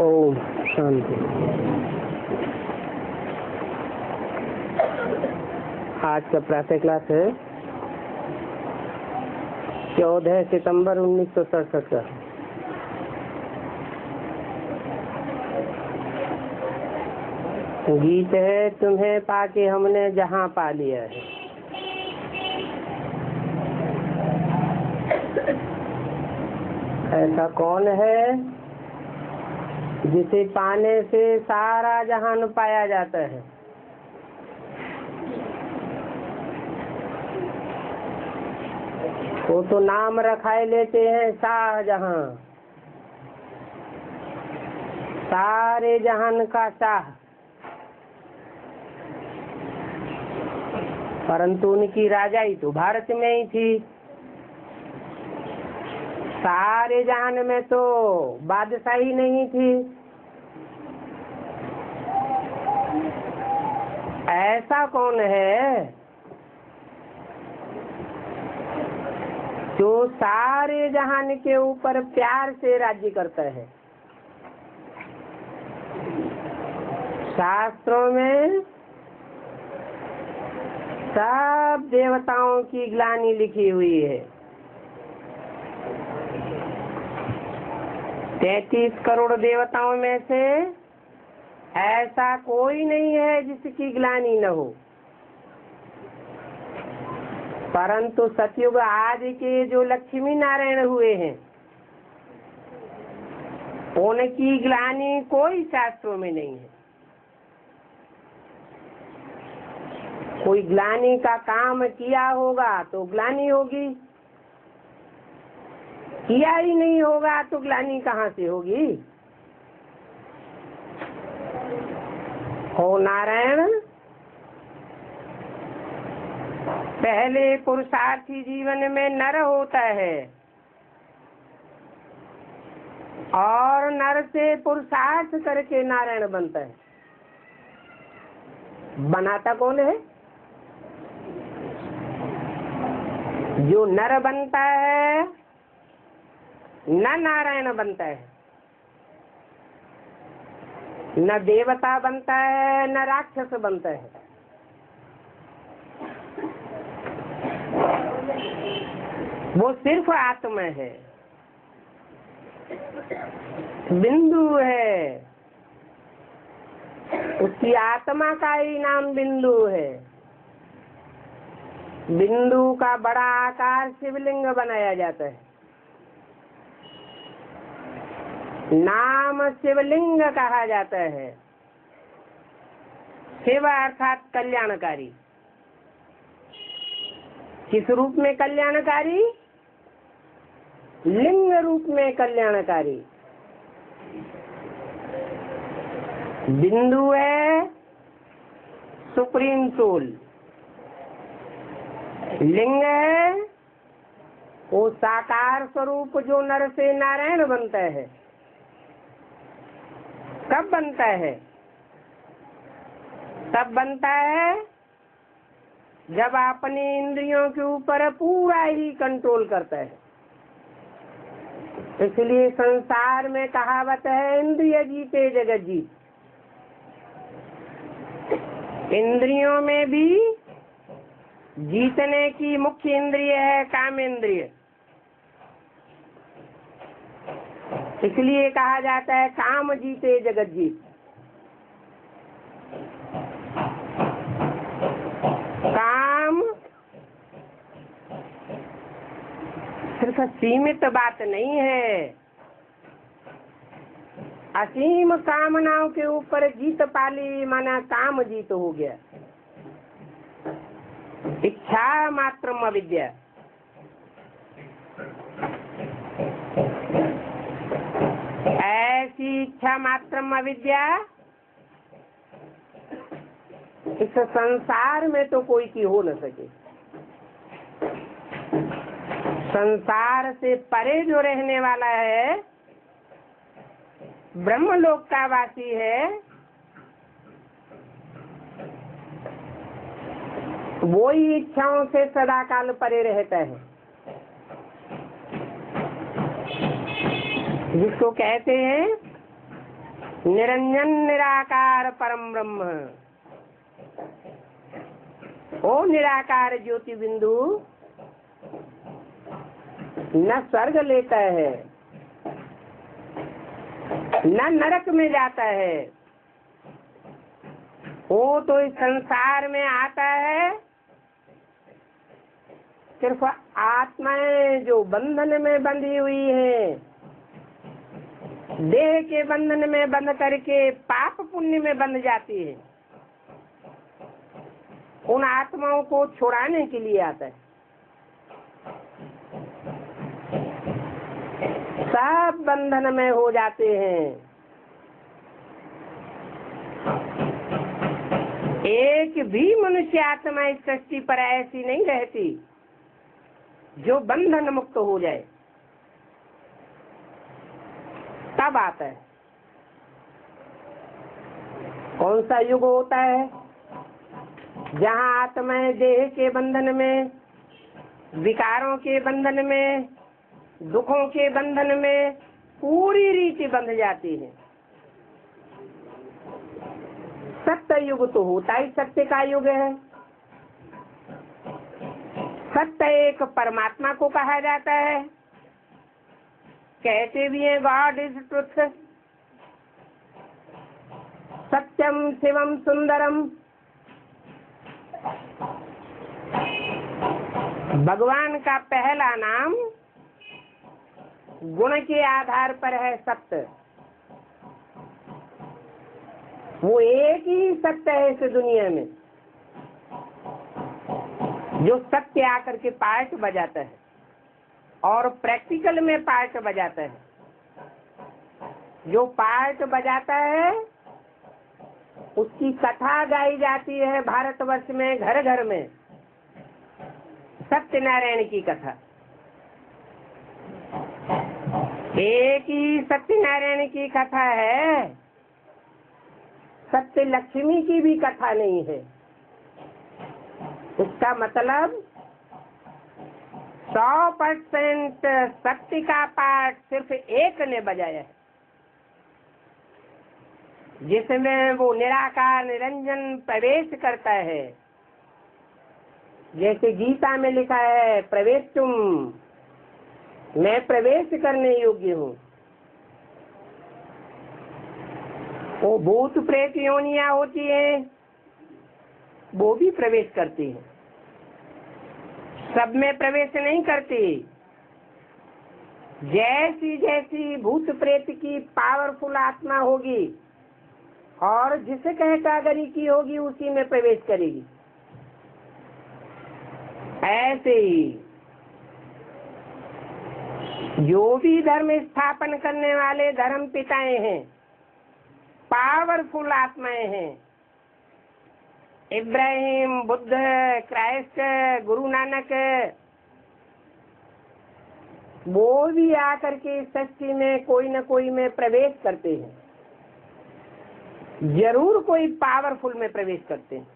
ओम शांति। आज का प्रातः क्लास है 14 सितंबर 1967 का। गीत है तुम्हें पाके हमने जहां पा लिया है। ऐसा कौन है जिसे पाने से सारा जहान पाया जाता है। वो तो नाम रखाए लेते हैं शाहजहां, सारे जहान का शाह, परंतु उनकी राजाई तो भारत में ही थी। सारे जहान में तो बादशाही नहीं थी। ऐसा कौन है जो सारे जहान के ऊपर प्यार से राज्य करता है। शास्त्रों में सब देवताओं की ग्लानि लिखी हुई है। 33 करोड़ देवताओं में से ऐसा कोई नहीं है जिसकी ग्लानि न हो। परंतु सतयुग आदि के जो लक्ष्मी नारायण हुए हैं उनकी ग्लानि कोई शास्त्रों में नहीं है। कोई ग्लानि का काम किया होगा तो ग्लानि होगी, किया ही नहीं होगा तो ग्लानि कहाँ से होगी। हो नारायण पहले पुरुषार्थी जीवन में नर होता है और नर से पुरुषार्थ करके नारायण बनता है। बनाता कौन है? जो नर बनता है न नारायण बनता है, न देवता बनता है न राक्षस बनता है। वो सिर्फ आत्मा है, बिंदु है। उसकी आत्मा का ही नाम बिंदु है। बिंदु का बड़ा आकार शिवलिंग बनाया जाता है। नाम शिवलिंग कहा जाता है। शिव अर्थात कल्याणकारी। किस रूप में कल्याणकारी? लिंग रूप में कल्याणकारी। बिंदु है सुप्रीम सोल, लिंग है वो साकार स्वरूप जो नर से नारायण बनता है। कब बनता है? तब बनता है जब अपनी इंद्रियों के ऊपर पूरा ही कंट्रोल करता है। इसलिए संसार में कहावत है इंद्रिय जीते जगत जीत। इंद्रियों में भी जीतने की मुख्य इंद्रिय है काम इंद्रिय। इसलिए कहा जाता है काम जीते जगत जीत। काम सिर्फ सीमित बात नहीं है। असीम कामनाओं के ऊपर जीत पाली माना काम जीत हो गया। इच्छा मात्रम अविद्या। ऐसी इच्छा मात्रम अविद्या इस संसार में तो कोई की हो न सके। संसार से परे जो रहने वाला है, ब्रह्मलोक का वासी है, वो ही इच्छाओं से सदा काल परे रहता है। जिसको कहते हैं निरंजन निराकार परम ब्रह्म। ओ निराकार ज्योति बिंदु न स्वर्ग लेता है न नरक में जाता है, वो तो इस संसार में आता है। सिर्फ आत्माएं जो बंधन में बंधी हुई है, देह के बंधन में बंध करके पाप पुण्य में बंध जाती है, उन आत्माओं को छुड़ाने के लिए आता है। सब बंधन में हो जाते हैं। एक भी मनुष्य आत्मा इस सृष्टि पर ऐसी नहीं रहती जो बंधन मुक्त हो जाए। तब आता है। कौन सा युग होता है जहाँ आत्माएं देह के बंधन में, विकारों के बंधन में, दुखों के बंधन में पूरी रीति बंध जाती है। सत्य युग तो होता ही सत्य का युग है। सत्य एक परमात्मा को कहा जाता है। कहते भी हैं गॉड इज ट्रुथ, सत्यम शिवम सुंदरम। भगवान का पहला नाम गुण के आधार पर है सत्य। वो एक ही सत्य है इस दुनिया में जो सत्य आकर के पार्ट बजाता है और प्रैक्टिकल में पार्ट बजाता है। जो पार्ट बजाता है उसकी कथा गाई जाती है भारतवर्ष में, घर घर में। सत्यनारायण की कथा, एक ही सत्यनारायण की कथा है, सत्य लक्ष्मी की भी कथा नहीं है। उसका मतलब 100% सत्य का पाठ सिर्फ एक ने बजाया है, जिसमें वो निराकार निरंजन प्रवेश करता है। जैसे गीता में लिखा है, प्रवेश तुम, मैं प्रवेश करने योग्य हूँ। वो भूत प्रेत योनियां होती है, वो भी प्रवेश करती है, सब में प्रवेश नहीं करती। जैसी जैसी भूत प्रेत की पावरफुल आत्मा होगी और जिसे कहकागरी की होगी उसी में प्रवेश करेगी। ऐसे ही जो भी धर्म स्थापन करने वाले धर्म पिताएं हैं, पावरफुल आत्माएं हैं, इब्राहिम, बुद्ध, क्राइस्ट, गुरु नानक, वो भी आकर के सृष्टि में कोई न कोई में प्रवेश करते हैं। जरूर कोई पावरफुल में प्रवेश करते हैं।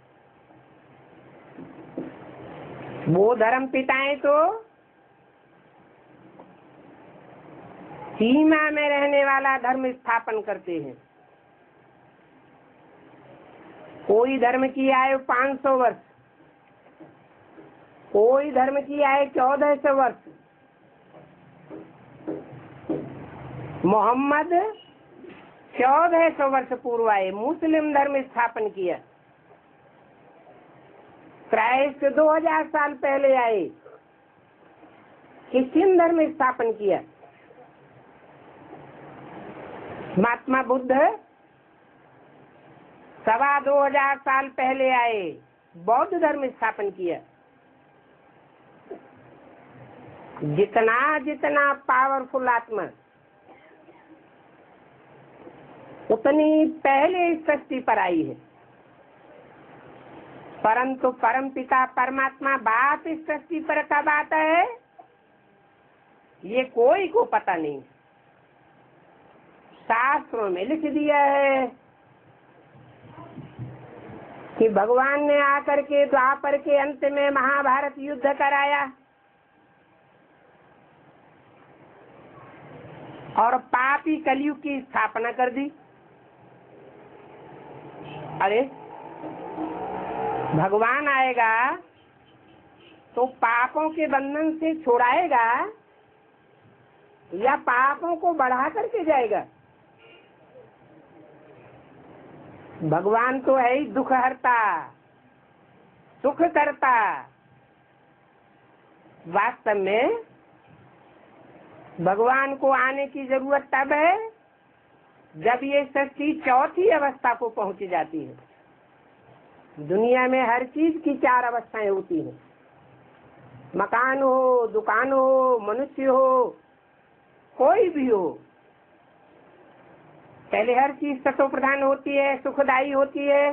वो धर्म पिताएं तो सीमा में रहने वाला धर्म स्थापन करते हैं। कोई धर्म की आयु 500 वर्ष, कोई धर्म की आयु 1400 वर्ष। मोहम्मद 1400 वर्ष पूर्व आए, मुस्लिम धर्म स्थापन किया। क्राइस्ट 2000 साल पहले आए, क्रिश्चियन धर्म स्थापन किया। महात्मा बुद्ध 2,2500 साल पहले आए, बौद्ध धर्म स्थापन किया। जितना जितना पावरफुल आत्मा उतनी पहले इस सृष्टि पर आई है, परंतु परम पिता परमात्मा बाप इस सृष्टि पर कब आता है ये कोई को पता नहीं। शास्त्रों में लिख दिया है कि भगवान ने आकर के द्वापर के अंत में महाभारत युद्ध कराया और पापी कलयुग की स्थापना कर दी। अरे भगवान आएगा तो पापों के बंधन से छुड़ाएगा या पापों को बढ़ा करके जाएगा? भगवान तो है ही दुख हरता, सुख करता। वास्तव में भगवान को आने की जरूरत तब है जब ये सृष्टि चौथी अवस्था को पहुंच जाती है। दुनिया में हर चीज की 4 अवस्थाएं होती हैं। मकान हो, दुकान हो, मनुष्य हो, कोई भी हो, पहले हर चीज सतो प्रधान होती है, सुखदायी होती है,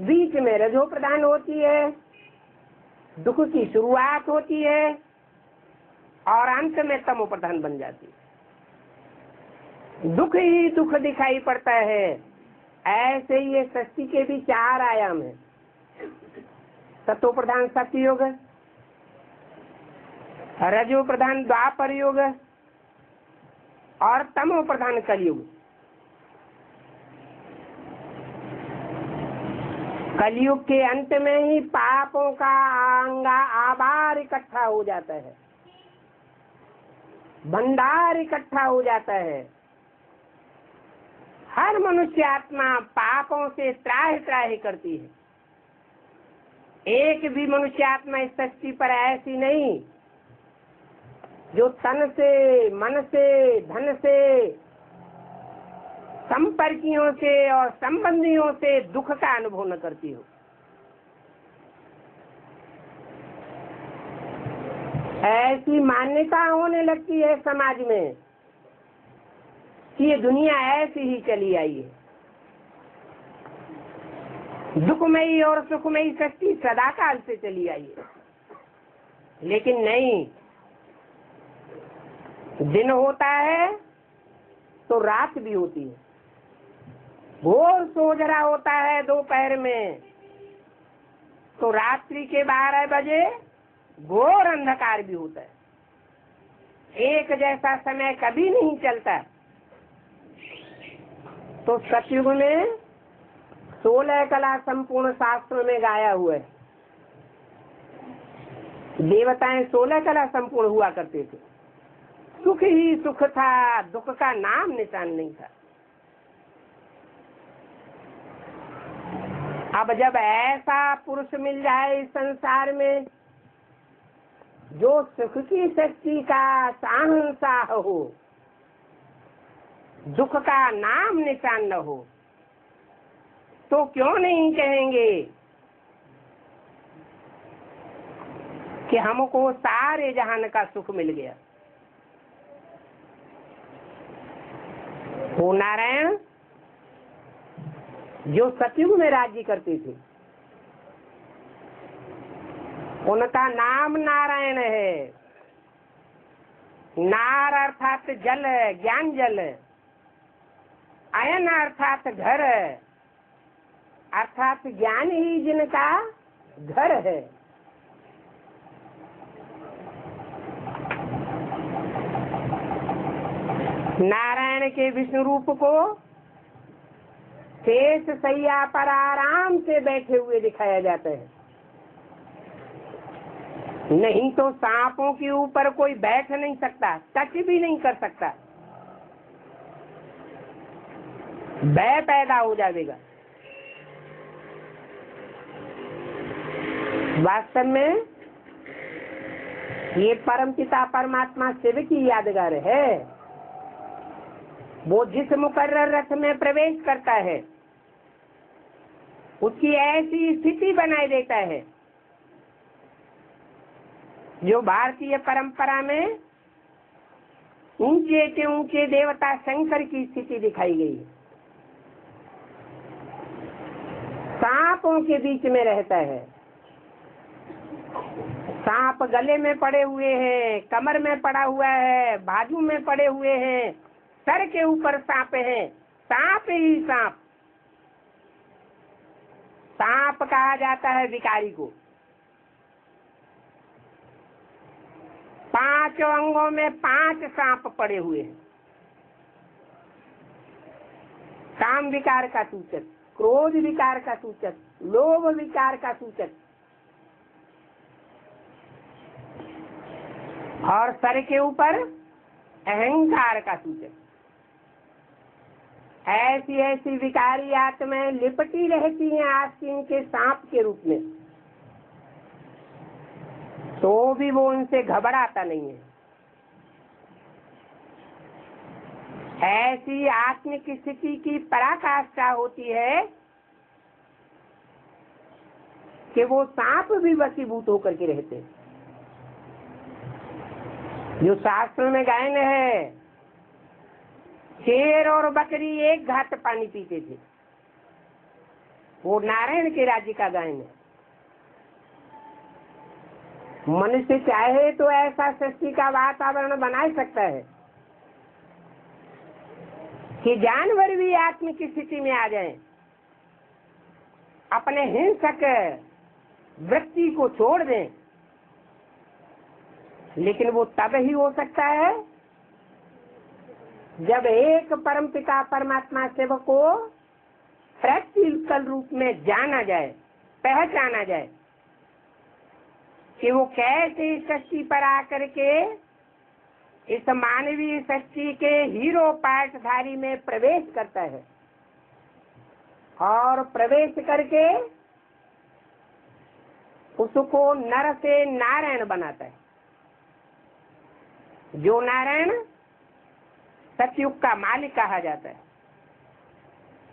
बीच में रजो प्रधान होती है, दुख की शुरुआत होती है और अंत में तमो प्रधान बन जाती है। दुख ही दुख दिखाई पड़ता है। ऐसे ये सृष्टि के भी 4 आयाम है। सतो प्रधान सतयुग, रजो प्रधान द्वापर युग और तमो प्रधान कलयुग। कलयुग के अंत में ही पापों का आभार इकट्ठा हो जाता है, भंडार इकट्ठा हो जाता है। हर मनुष्य आत्मा पापों से त्राहि त्राहि करती है। एक भी मनुष्य आत्मा इस सृष्टि पर ऐसी नहीं जो तन से, मन से, धन से, संपर्कियों से और संबंधियों से दुख का अनुभव न करती हो। ऐसी मान्यता होने लगती है समाज में कि ये दुनिया ऐसी ही चली आई है। दुखमयी और सुखमयी सृष्टि सदा काल से चली आई है। लेकिन नहीं, दिन होता है तो रात भी होती है। घोर सोजरा होता है दोपहर में तो रात्रि के 12 बजे घोर अंधकार भी होता है। एक जैसा समय कभी नहीं चलता। तो सतयुग में 16 कला संपूर्ण शास्त्रों में गाया हुआ है। देवताएं 16 कला संपूर्ण हुआ करते थे। सुख ही सुख था, दुख का नाम निशान नहीं था। अब जब ऐसा पुरुष मिल जाए इस संसार में जो सुख की शक्ति का शहंशाह हो, दुख का नाम निशान न हो, तो क्यों नहीं कहेंगे कि हमको सारे जहान का सुख मिल गया। वो नारायण जो सतयुग में राज्य करते थे, उनका नाम नारायण है। नार अर्थात जल, ज्ञान जल। अयन अर्थात घर, अर्थात ज्ञान ही जिनका घर है। नारायण के विष्णु रूप को शेष सैया पर आराम से बैठे हुए दिखाया जाता है। नहीं तो सांपों के ऊपर कोई बैठ नहीं सकता, टच भी नहीं कर सकता, भय पैदा हो जाएगा। वास्तव में ये परमपिता परमात्मा शिव की यादगार है। वो जिस मुकर्रर रथ में प्रवेश करता है उसकी ऐसी स्थिति बनाए देता है जो भारतीय परंपरा में ऊंचे के ऊंचे देवता शंकर की स्थिति दिखाई गई। सांपों के बीच में रहता है। सांप गले में पड़े हुए हैं, कमर में पड़ा हुआ है, बाजू में पड़े हुए हैं, सर के ऊपर सांप है। सांप ही सांप। सांप कहा जाता है विकारी को। 5 अंगों में 5 सांप पड़े हुए हैं। काम विकार का सूचक, क्रोध विकार का सूचक, लोभ विकार का सूचक, और सर के ऊपर अहंकार का सूचक। ऐसी ऐसी विकारी आत्माएं लिपटी रहती हैं आस्तीन के सांप के रूप में, तो भी वो उनसे घबराता नहीं है। ऐसी आत्मिक स्थिति की पराकाष्ठा होती है कि वो सांप भी वशीभूत होकर के रहते। जो शास्त्र में गायन है, शेर और बकरी एक घाट पानी पीते थे, वो नारायण के राज्य का गायन है। मनुष्य चाहे तो ऐसा सृष्टि का वातावरण बना सकता है कि जानवर भी आत्मिक स्थिति में आ जाएं, अपने हिंसक वृत्ति को छोड़ दें, लेकिन वो तब ही हो सकता है जब एक परमपिता परमात्मा सेवक को प्रैक्टिकल रूप में जाना जाए, पहचाना जाए कि वो कैसे सृष्टि पर आकर के इस मानवीय सृष्टि के हीरो पाठधारी में प्रवेश करता है और प्रवेश करके उसको नर से नारायण बनाता है। जो नारायण सतयुग का मालिक कहा जाता है।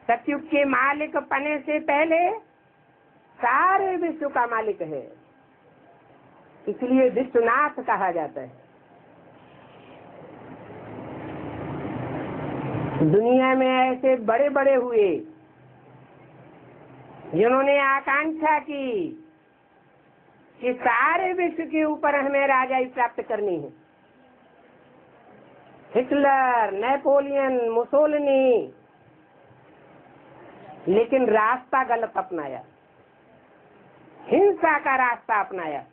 सतयुग के मालिक पने से पहले सारे विश्व का मालिक है, इसलिए विश्वनाथ कहा जाता है। दुनिया में ऐसे बड़े बड़े हुए जिन्होंने आकांक्षा की कि सारे विश्व के ऊपर हमें राजाई प्राप्त करनी है। हिटलर, नेपोलियन, मुसोलिनी, लेकिन रास्ता गलत अपनाया, हिंसा का रास्ता अपनाया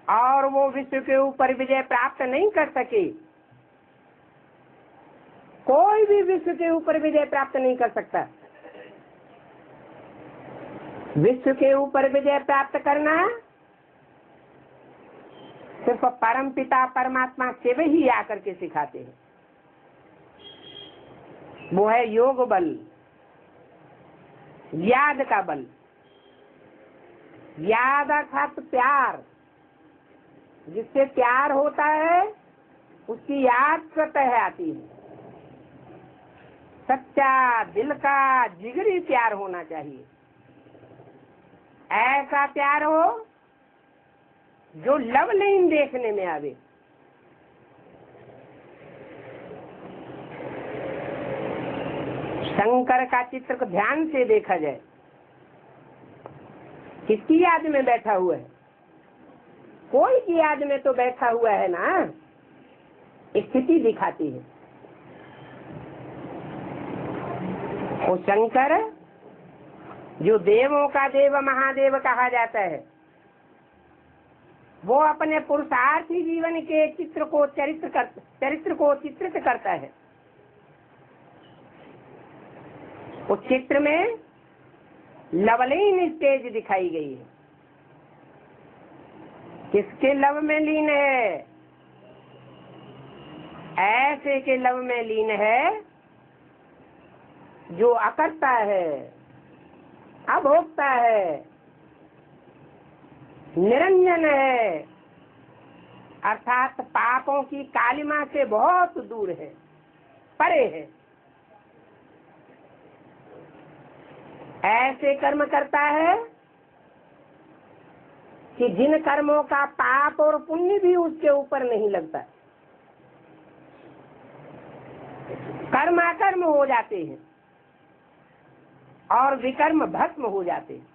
और वो विश्व के ऊपर विजय प्राप्त नहीं कर सके। कोई भी विश्व के ऊपर विजय प्राप्त नहीं कर सकता। विश्व के ऊपर विजय प्राप्त करना सिर्फ परम पिता परमात्मा शिव ही आकर के सिखाते हैं। वो है योग बल, याद का बल। याद अर्थात प्यार, जिससे प्यार होता है उसकी याद स्वतः आती है। सच्चा दिल का जिगरी प्यार होना चाहिए। ऐसा प्यार हो जो लवलीन देखने में आवे। शंकर का चित्र को ध्यान से देखा जाए, किसकी याद में बैठा हुआ है? कोई की याद में तो बैठा हुआ है ना। स्थिति दिखाती है। वो शंकर जो देवों का देव महादेव कहा जाता है, वो अपने पुरुषार्थी जीवन के चित्र को चित्रित करता है। उस चित्र में लवलीन स्टेज दिखाई गई है। किसके लव में लीन है? ऐसे के लव में लीन है जो अकर्ता है, अभोक्ता है, निरंजन है, अर्थात पापों की कालिमा से बहुत दूर है, परे है। ऐसे कर्म करता है कि जिन कर्मों का पाप और पुण्य भी उसके ऊपर नहीं लगता। कर्म अकर्म हो जाते हैं और विकर्म भस्म हो जाते हैं।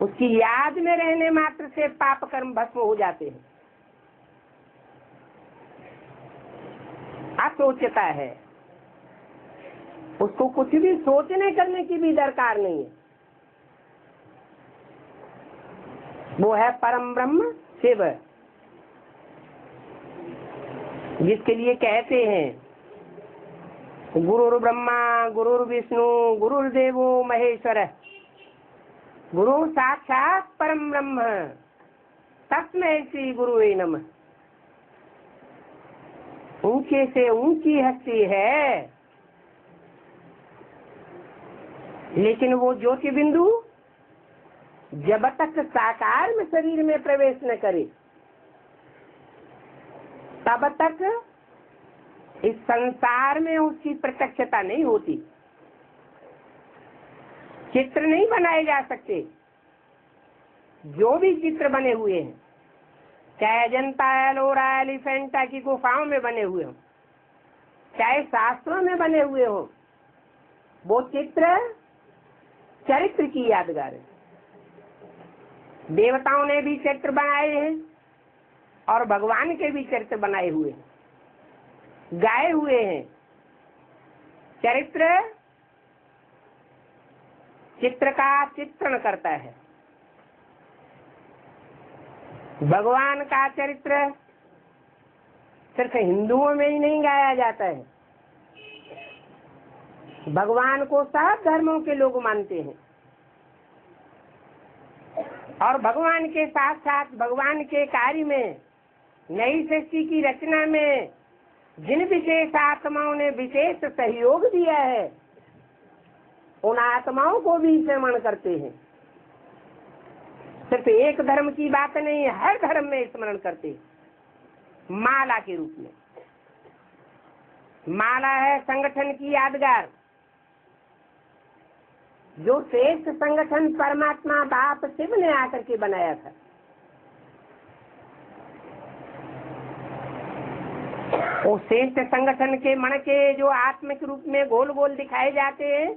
उसकी याद में रहने मात्र से पाप कर्म भस्म हो जाते हैं। असोचता है, उसको कुछ भी सोचने करने की भी दरकार नहीं है। वो है परम ब्रह्म शिव, जिसके लिए कहते हैं गुरुर्ब्रह्मा गुरुर्विष्णु गुरुर्देवो महेश्वर गुरु साक्षात परम ब्रह्म तस्मै श्री गुरुवे नमः। ऊंचे से ऊंची हस्ती है, लेकिन वो ज्योति बिंदु जब तक साकार में शरीर में प्रवेश न करे तब तक इस संसार में उसकी प्रत्यक्षता नहीं होती। चित्र नहीं बनाए जा सकते। जो भी चित्र बने हुए हैं, चाहे अजंता एलोरा एलिफेंटा की गुफाओं में बने हुए हो, चाहे शास्त्रों में बने हुए हो, वो चित्र चरित्र की यादगार है। देवताओं ने भी चरित्र बनाए हैं और भगवान के भी चरित्र बनाए हुए हैं, गाए हुए हैं। चरित्र चित्र का चित्रण करता है। भगवान का चरित्र सिर्फ हिंदुओं में ही नहीं गाया जाता है, भगवान को सब धर्मों के लोग मानते हैं। और भगवान के साथ साथ भगवान के कार्य में, नई सृष्टि की रचना में जिन विशेष आत्माओं ने विशेष सहयोग दिया है, उन आत्माओं को भी स्मरण करते हैं। सिर्फ एक धर्म की बात नहीं, हर धर्म में स्मरण करते हैं। माला के रूप में, माला है संगठन की यादगार। जो श्रेष्ठ संगठन परमात्मा बाप शिव ने आकर के बनाया था, वो श्रेष्ठ संगठन के मणके जो आत्मिक रूप में गोल गोल दिखाए जाते हैं,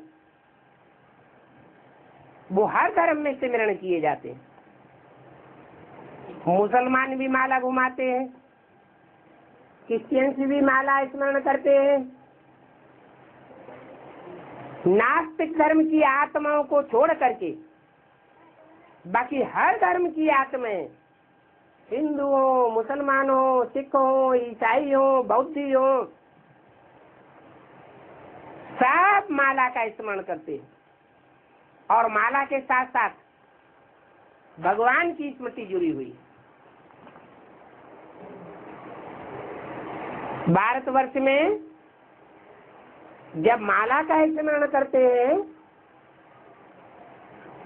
वो हर धर्म में स्मरण किए जाते हैं। मुसलमान भी माला घुमाते हैं, क्रिश्चियंस भी माला स्मरण करते हैं। नास्तिक धर्म की आत्माओं को छोड़ करके बाकी हर धर्म की आत्माएं, हिंदू हो, मुसलमान हो, सिख हो, ईसाई हो, बौद्धी हो, सब माला का स्मरण करते हैं। और माला के साथ साथ भगवान की स्मृति जुड़ी हुई। भारतवर्ष में जब माला का स्मरण करते हैं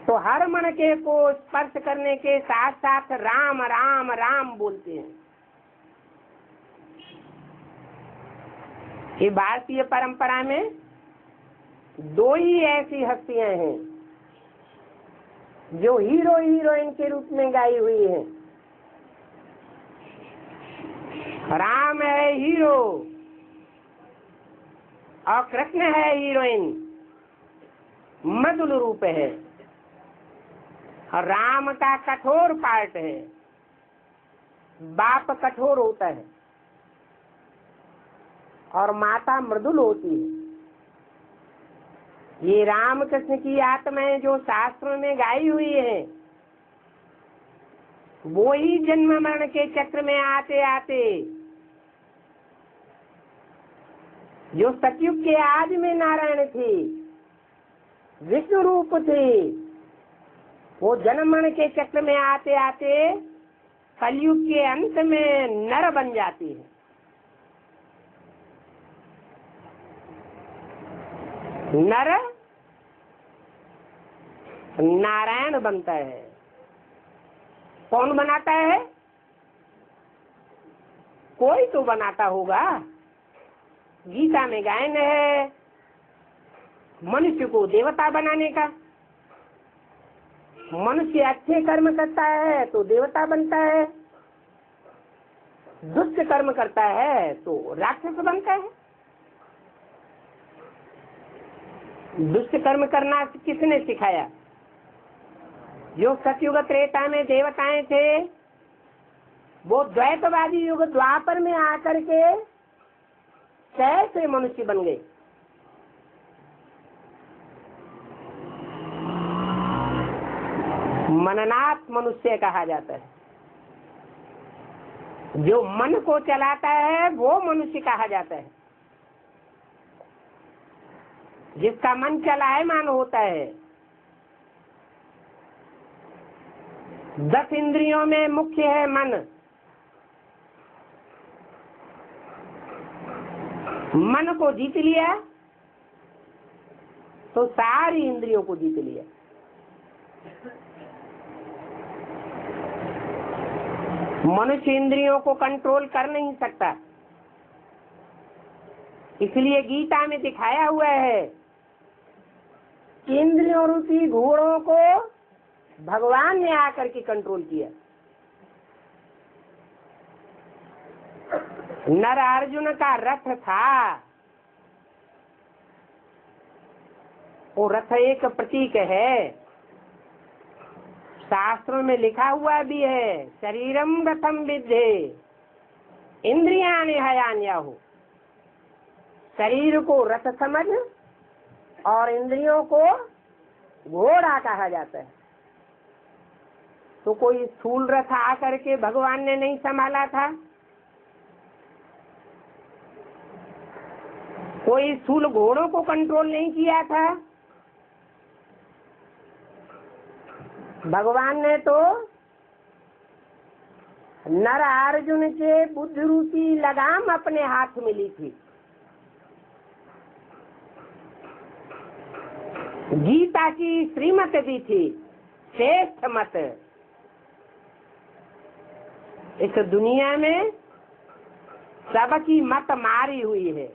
तो हर मणके को स्पर्श करने के साथ साथ राम राम राम बोलते हैं। ये भारतीय परंपरा में दो ही ऐसी हस्तियां हैं जो हीरो हीरोइन के रूप में गाई हुई हैं। राम है हीरो और कृष्ण है हीरोइन, मृदुल रूप है। और राम का कठोर पार्ट है, बाप कठोर होता है और माता मृदुल होती है। ये राम कृष्ण की आत्माएं जो शास्त्रों में गाई हुई है, वो ही जन्म मरण के चक्र में आते आते जो सतयुग के आदि में नारायण थे, विष्णु रूप थे, वो जन्म मरण के चक्र में आते आते कलयुग के अंत में नर बन जाती है। नर नारायण बनता है। कौन बनाता है? कोई तो बनाता होगा। गीता में गायन है मनुष्य को देवता बनाने का। मनुष्य अच्छे कर्म करता है तो देवता बनता है, दुष्ट कर्म करता है तो राक्षस बनता है। दुष्ट कर्म करना किसने सिखाया? जो सतयुग त्रेता में देवताएं थे, वो द्वैतवादी युग द्वापर में आकर के कैसे मनुष्य बन गए? मननात् मनुष्य कहा जाता है। जो मन को चलाता है वो मनुष्य कहा जाता है। जिसका मन चलायमान होता है। 10 इंद्रियों में मुख्य है मन। मन को जीत लिया तो सारी इंद्रियों को जीत लिया। मनुष्य इंद्रियों को कंट्रोल कर नहीं सकता, इसलिए गीता में दिखाया हुआ है कि इंद्रियों रूपी घोड़ों को भगवान ने आकर के कंट्रोल किया। नर अर्जुन का रथ था, वो रथ एक प्रतीक है। शास्त्रों में लिखा हुआ भी है, शरीरम रथम विद्धे इंद्रियाणि हयान्याहु। शरीर को रथ समझ और इंद्रियों को घोड़ा कहा जाता है। तो कोई स्थूल रथ आकर के भगवान ने नहीं संभाला था, कोई स्थूल घोड़ों को कंट्रोल नहीं किया था। भगवान ने तो नर अर्जुन के बुद्धि रूपी लगाम अपने हाथ में ली थी। गीता की श्रीमत दी थी, श्रेष्ठ मत। इस दुनिया में सबकी मत मारी हुई है,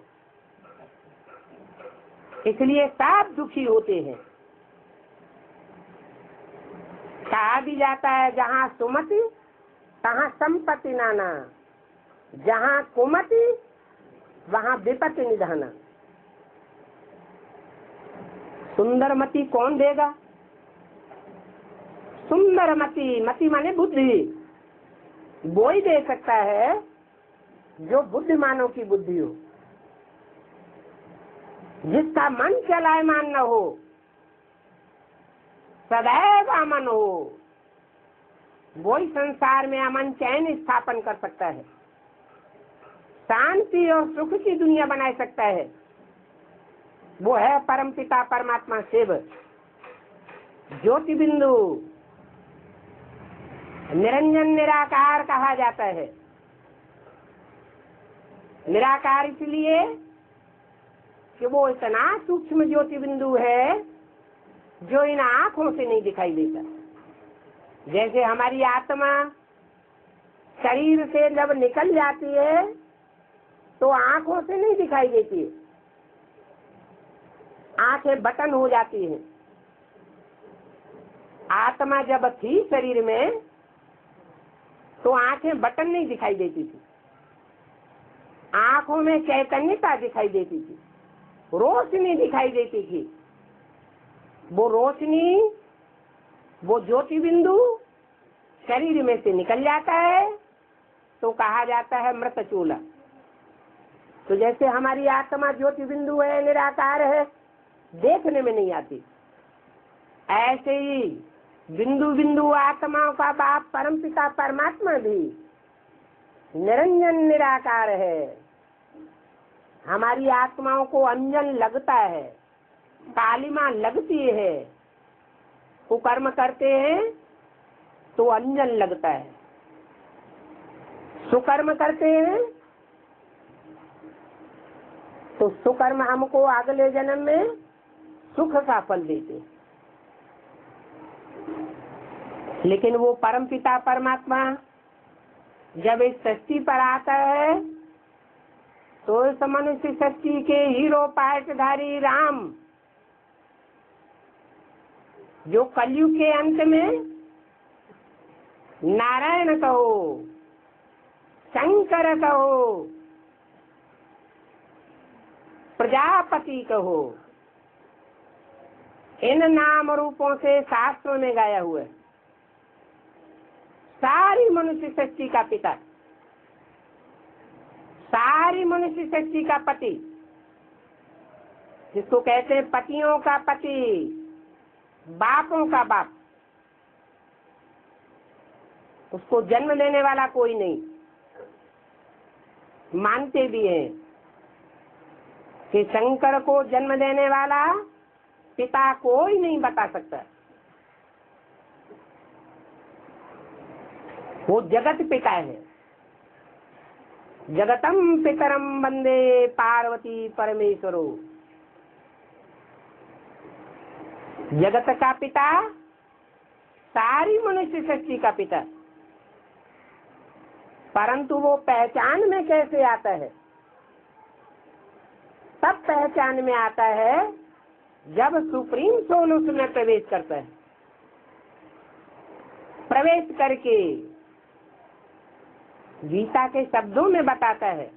इसलिए सब दुखी होते हैं। कहा भी जाता है, जहाँ सुमति तहाँ संपत्ति नाना, जहाँ कुमति वहाँ विपत्ति निधाना। सुंदरमति कौन देगा? सुंदरमति, मति माने बुद्धि, वो ही दे सकता है जो बुद्धिमानों की बुद्धि हो, जिसका मन चलायमान न हो, सदैव अमन हो, वो ही संसार में अमन चैन स्थापन कर सकता है, शांति और सुख की दुनिया बना सकता है। वो है परमपिता परमात्मा शिव, ज्योति बिंदु, निरंजन निराकार कहा जाता है। निराकार इसलिए कि वो इतना सूक्ष्म ज्योति बिंदु है जो इन आंखों से नहीं दिखाई देता। जैसे हमारी आत्मा शरीर से जब निकल जाती है तो आंखों से नहीं दिखाई देती है, आंखें बटन हो जाती हैं। आत्मा जब थी शरीर में तो आंखें बटन नहीं दिखाई देती थी, आंखों में चैतन्यता दिखाई देती थी, रोशनी दिखाई देती थी। वो रोशनी, वो ज्योति बिंदु शरीर में से निकल जाता है तो कहा जाता है मृत चूला। तो जैसे हमारी आत्मा ज्योति बिंदु है, निराकार है, देखने में नहीं आती, ऐसे ही बिंदु बिंदु आत्माओं का बाप परमपिता परमात्मा भी निरंजन निराकार है। हमारी आत्माओं को अंजन लगता है, कालिमा लगती है, कुकर्म करते हैं तो अंजन लगता है, सुकर्म करते हैं तो सुकर्म हमको अगले जन्म में सुख का फल देते। लेकिन वो परमपिता परमात्मा जब इस सृष्टि पर आता है तो इस मनुष्य सृष्टि के हीरो पाटधारी राम, जो कलयुग के अंत में नारायण कहो, शंकर कहो, प्रजापति कहो, इन नाम रूपों से शास्त्रों में गाया हुआ है। सारी मनुष्य सृष्टि का पिता, सारी मनुष्य सृष्टि का पति, जिसको कहते हैं पतियों का पति, बापों का बाप, उसको जन्म देने वाला कोई नहीं, मानते भी हैं। कि शंकर को जन्म देने वाला पिता कोई नहीं बता सकता। वो जगत पिता है। जगतम पितरम वंदे पार्वती परमेश्वरो। जगत का पिता, सारी मनुष्य सृष्टि का पिता। परंतु वो पहचान में कैसे आता है? तब पहचान में आता है जब सुप्रीम सोल उसमें प्रवेश करता है। प्रवेश करके गीता के शब्दों में बताता है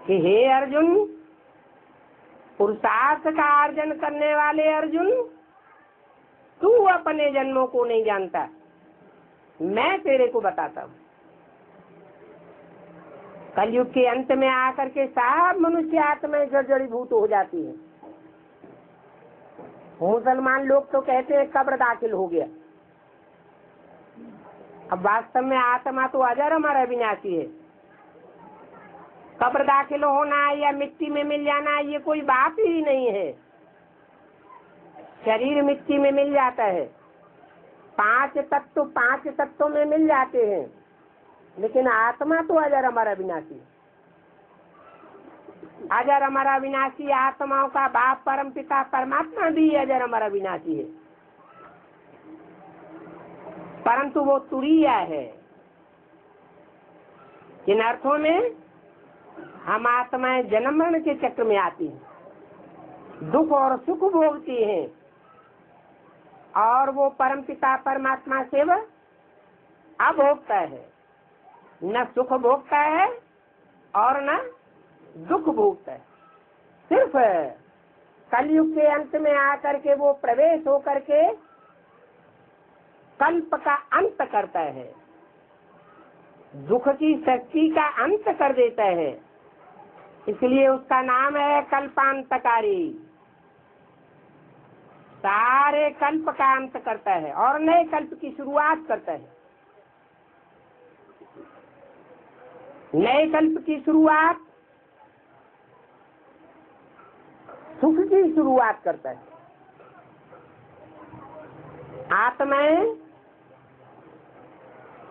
कि हे अर्जुन, पुरुषार्थ का अर्जन करने वाले अर्जुन, तू अपने जन्मों को नहीं जानता, मैं तेरे को बताता हूँ। कलयुग के अंत में आकर के सब मनुष्य आत्माएं जड़ीभूत हो जाती है। मुसलमान लोग तो कहते हैं कब्र दाखिल हो गया। अब वास्तव में आत्मा तो अजर अमर अविनाशी है। कब्र दाखिल होना या मिट्टी में मिल जाना ये कोई बात ही नहीं है। शरीर मिट्टी में मिल जाता है, पांच तत्व में मिल जाते हैं, लेकिन आत्मा तो अजर अमर अविनाशी। अजर अमर अविनाशी आत्माओं का बाप परम पिता परमात्मा भी अजर अमर अविनाशी है, परंतु वो तुरीय है। इन अर्थों में हम आत्माएं जन्म मरण के चक्र में आती हैं, दुख और सुख भोगती हैं, और वो परम पिता परमात्मा से वह अभोक्ता है। न सुख भोगता है और न दुख भोगता है। सिर्फ कलयुग के अंत में आकर के वो प्रवेश होकर के कल्प का अंत करता है, दुख की शक्ति का अंत कर देता है। इसलिए उसका नाम है कल्पांतकारी। सारे कल्प का अंत करता है और नए कल्प की शुरुआत करता है। नए कल्प की शुरुआत सुख की शुरुआत करता है। आत्माएं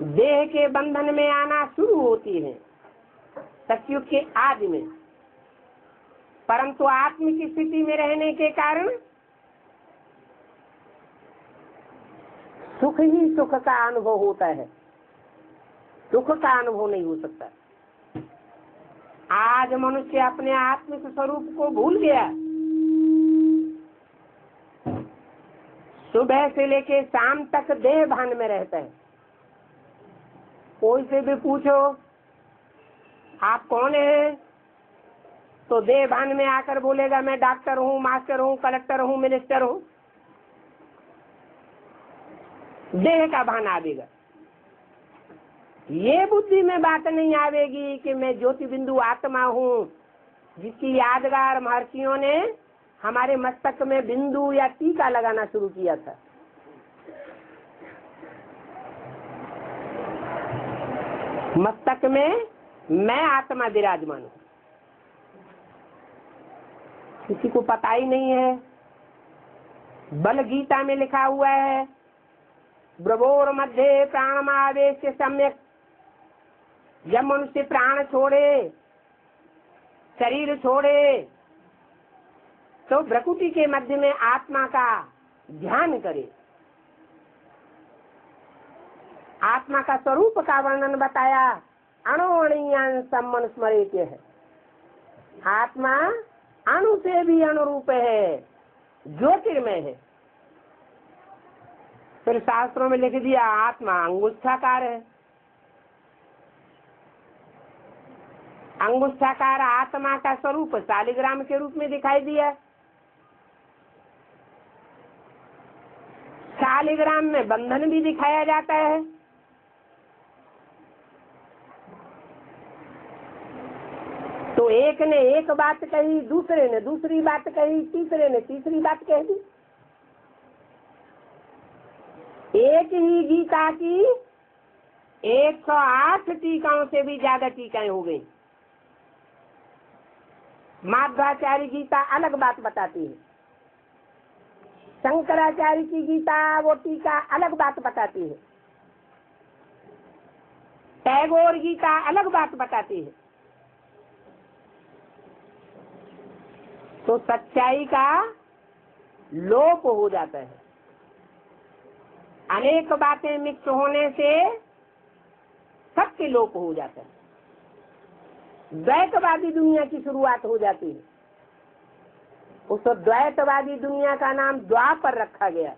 देह के बंधन में आना शुरू होती है सतयुग के आदि में, परंतु आत्मिक स्थिति में रहने के कारण सुख ही सुख का अनुभव होता है, दुख का अनुभव नहीं हो सकता। आज मनुष्य अपने आत्मिक स्वरूप को भूल गया। सुबह से लेके शाम तक देह भान में रहता है। कोई से भी पूछो आप कौन है, तो देह भान में आकर बोलेगा मैं डॉक्टर हूँ, मास्टर हूँ, कलेक्टर हूँ, मिनिस्टर हूँ। देह का भान आवेगा। ये बुद्धि में बात नहीं आवेगी कि मैं ज्योति बिंदु आत्मा हूँ, जिसकी यादगार महर्षियों ने हमारे मस्तक में बिंदु या टीका लगाना शुरू किया था। मस्तक में मैं आत्मा विराजमान हूँ, किसी को पता ही नहीं है। बल गीता में लिखा हुआ है ब्रवोर मध्य प्राणमावेश सम्यक। जब मनुष्य प्राण छोड़े, शरीर छोड़े, तो भ्रकुटी के मध्य में आत्मा का ध्यान करे। आत्मा का स्वरूप का वर्णन बताया, अणुअणीयान सम्मन स्मरेत है। आत्मा अणु से भी अनुरूप है, ज्योतिर्मय है। फिर शास्त्रों में लिख दिया आत्मा अंगुष्ठाकार है। अंगुष्ठाकार आत्मा का स्वरूप शालिग्राम के रूप में दिखाई दिया। शालिग्राम में बंधन भी दिखाया जाता है। तो एक ने एक बात कही, दूसरे ने दूसरी बात कही, तीसरे ने तीसरी बात कह दी। एक ही गीता की 108 टीकाओं से भी ज्यादा टीकाएं हो गई। माध्वाचार्य गीता अलग बात बताती है, शंकराचार्य की गीता वो टीका अलग बात बताती है, टैगोर गीता अलग बात बताती है। तो सच्चाई का लोप हो जाता है। अनेक बातें मिक्स होने से सत्य लोप हो जाता है। द्वैतवादी दुनिया की शुरुआत हो जाती है। उस द्वैतवादी दुनिया का नाम द्वापर रखा गया,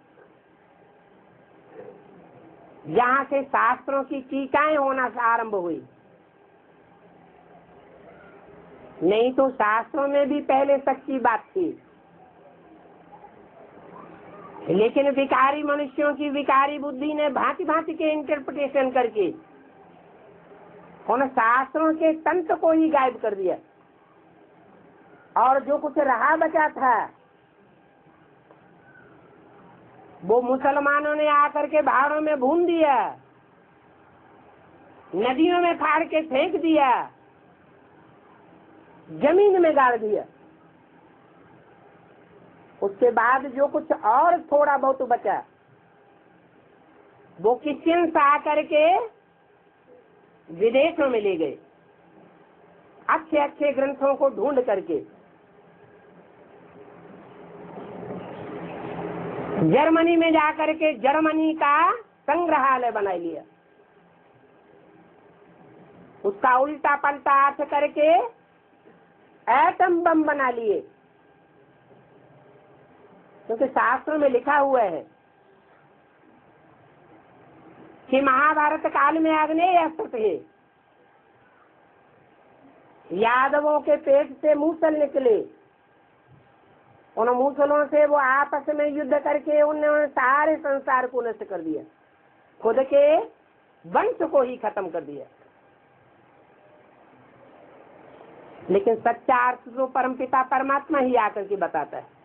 जहाँ से शास्त्रों की टीकाएं होना आरंभ हुई। नहीं तो शास्त्रों में भी पहले सच्ची बात थी, लेकिन विकारी मनुष्यों की विकारी बुद्धि ने भांति भांति के इंटरप्रिटेशन करके उन शास्त्रों के तंत्र को ही गायब कर दिया, और जो कुछ रहा बचा था वो मुसलमानों ने आकर के पहाड़ों में भून दिया, नदियों में फाड़ के फेंक दिया, जमीन में गाड़ दिया। उसके बाद जो कुछ और थोड़ा बहुत बचा वो क्रिश्चियंस आकर के विदेशों में ले गए, अच्छे अच्छे ग्रंथों को ढूंढ करके। जर्मनी में जाकर के जर्मनी का संग्रहालय बना लिया, उसका उल्टा पलटा अर्थ करके एटम बम बना लिए, क्योंकि शास्त्रों में लिखा हुआ है कि महाभारत काल में आग्नेय अस्त्र थे, यादवों के पेट से मूसल निकले, उन मूसलों से वो आपस में युद्ध करके उन्होंने सारे संसार को नष्ट कर दिया, खुद के वंश को ही खत्म कर दिया। लेकिन सच्चा अर्थ तो परमपिता परमात्मा ही आकर के बताता है।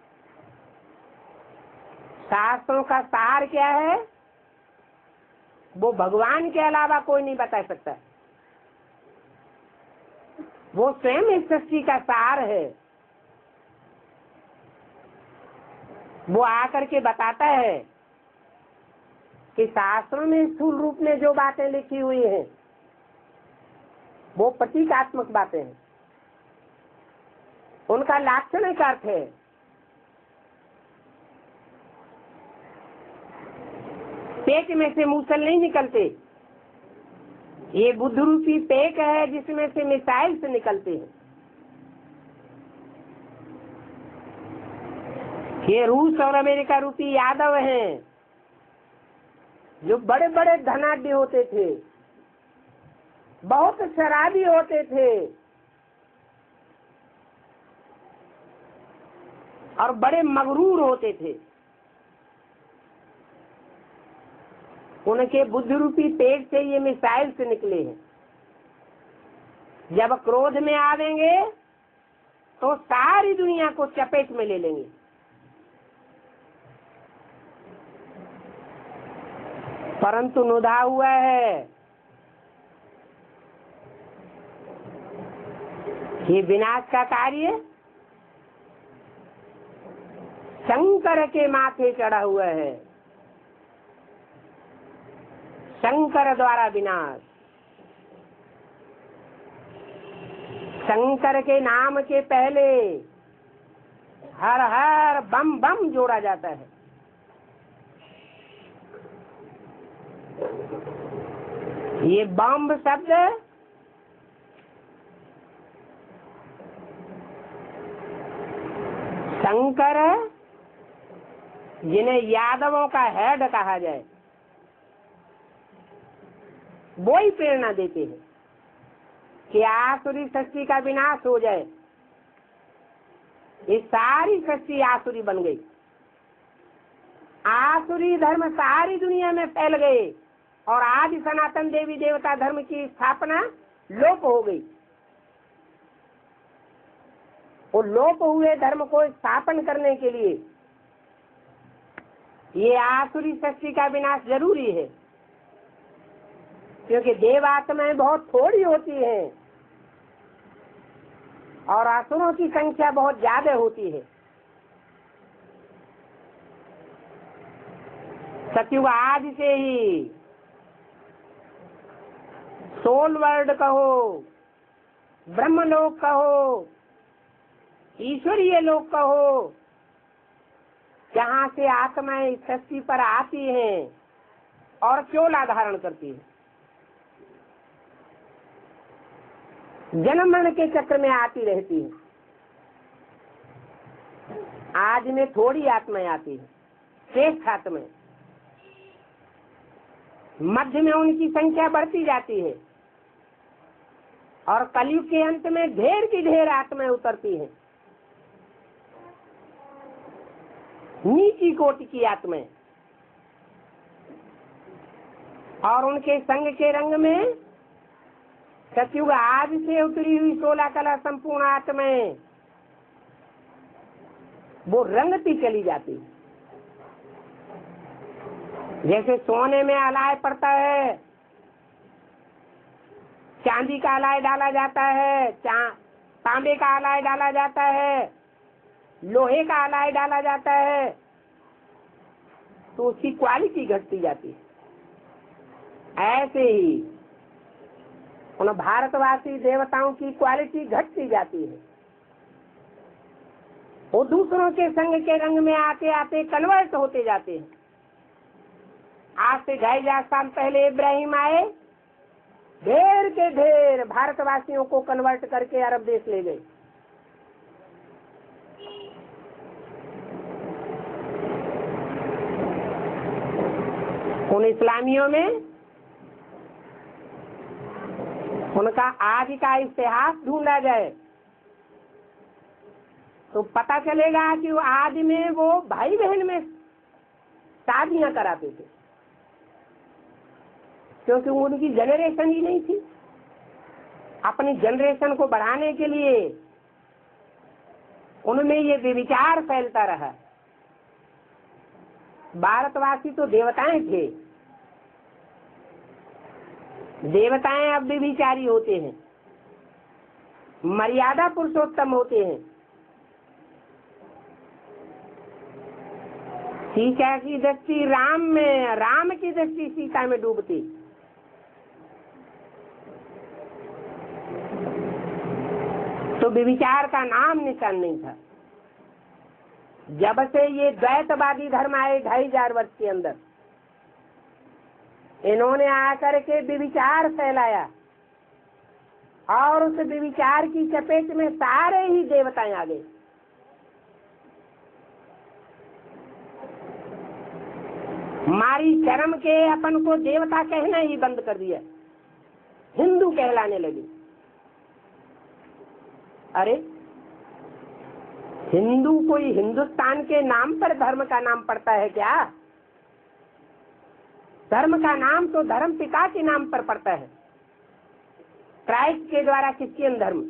शास्त्रों का सार क्या है वो भगवान के अलावा कोई नहीं बता सकता। वो स्वयं इस सृष्टि का सार है। वो आकर के बताता है कि शास्त्रों में स्थूल रूप में जो बातें लिखी हुई हैं वो प्रतीकात्मक बातें हैं, उनका लाक्षणिक अर्थ है। पेट में से मूसल नहीं निकलते, ये बुद्ध रूपी पेट है जिसमें से मिसाइल से निकलते हैं। ये रूस और अमेरिका रूपी यादव हैं जो बड़े बड़े धनाढ्य होते थे, बहुत शराबी होते थे और बड़े मगरूर होते थे। उनके बुद्ध रूपी पेट से ये मिसाइल से निकले हैं। जब क्रोध में आवेंगे तो सारी दुनिया को चपेट में ले लेंगे। परंतु नुधा हुआ है ये विनाश का कार्य शंकर के माथे चढ़ा हुआ है। शंकर द्वारा विनाश, शंकर के नाम के पहले हर हर बम बम जोड़ा जाता है। ये बम शब्द शंकर जिन्हें यादवों का हेड कहा जाए वो ही प्रेरणा देते हैं कि आसुरी सृष्टि का विनाश हो जाए। ये सारी सृष्टि आसुरी बन गई, आसुरी धर्म सारी दुनिया में फैल गए और आदि सनातन देवी देवता धर्म की स्थापना लोप हो गई। वो लोप हुए धर्म को स्थापन करने के लिए ये आसुरी सृष्टि का विनाश जरूरी है, क्योंकि देव आत्माएं बहुत थोड़ी होती हैं और असुरों की संख्या बहुत ज्यादा होती है। सतयुग आज से ही सोल वर्ल्ड कहो, ब्रह्मलोक कहो, ईश्वरीय लोक कहो, जहाँ से आत्माएं इस सृष्टि पर आती हैं और चोला धारण करती है, जन्म मरण के चक्र में आती रहती है। आज में थोड़ी आत्माएं आती है, श्रेष्ठ आत्माएं, मध्य में उनकी संख्या बढ़ती जाती है और कलयुग के अंत में ढेर की ढेर आत्माएं उतरती हैं, नीची कोटि की आत्माएं, और उनके संग के रंग में सतयुग आज से उतरी हुई 16 कला संपूर्ण आत्माएं वो रंगती चली जाती। जैसे सोने में अलाय पड़ता है, चांदी का अलाय डाला जाता है, तांबे का अलाय डाला जाता है, लोहे का अलाय डाला जाता है, तो उसकी क्वालिटी घटती जाती है। ऐसे ही उन भारतवासी देवताओं की क्वालिटी घटती जाती है। वो दूसरों के संग के रंग में आते आते कन्वर्ट होते जाते हैं। आज से 2500 साल पहले इब्राहिम आए, ढेर के ढेर भारतवासियों को कन्वर्ट करके अरब देश ले गए। उन इस्लामियों में उनका आज का इतिहास ढूंढा जाए तो पता चलेगा कि वो आज में वो भाई बहन में शादियां कराते थे, क्योंकि उनकी जनरेशन ही नहीं थी। अपनी जनरेशन को बढ़ाने के लिए उनमें ये विचार फैलता रहा। भारतवासी तो देवताएं थे, देवताएं अब विचारी होते हैं, मर्यादा पुरुषोत्तम होते हैं। सीता की दृष्टि राम में, राम की दृष्टि सीता में डूबती। तो विचार का नाम निशान नहीं था। जब से ये द्वैतवादी धर्म आए 2500 वर्ष के अंदर, इन्होंने आकर के विचार फैलाया और उस विचार की चपेट में सारे ही देवताएं आ गए। हमारी शर्म के अपन को देवता कहना ही बंद कर दिया, हिंदू कहलाने लगे। अरे हिंदू कोई हिंदुस्तान के नाम पर धर्म का नाम पड़ता है क्या? धर्म का नाम तो धर्म पिता के नाम पर पड़ता है। क्राइस्ट के द्वारा क्रिश्चियन धर्म,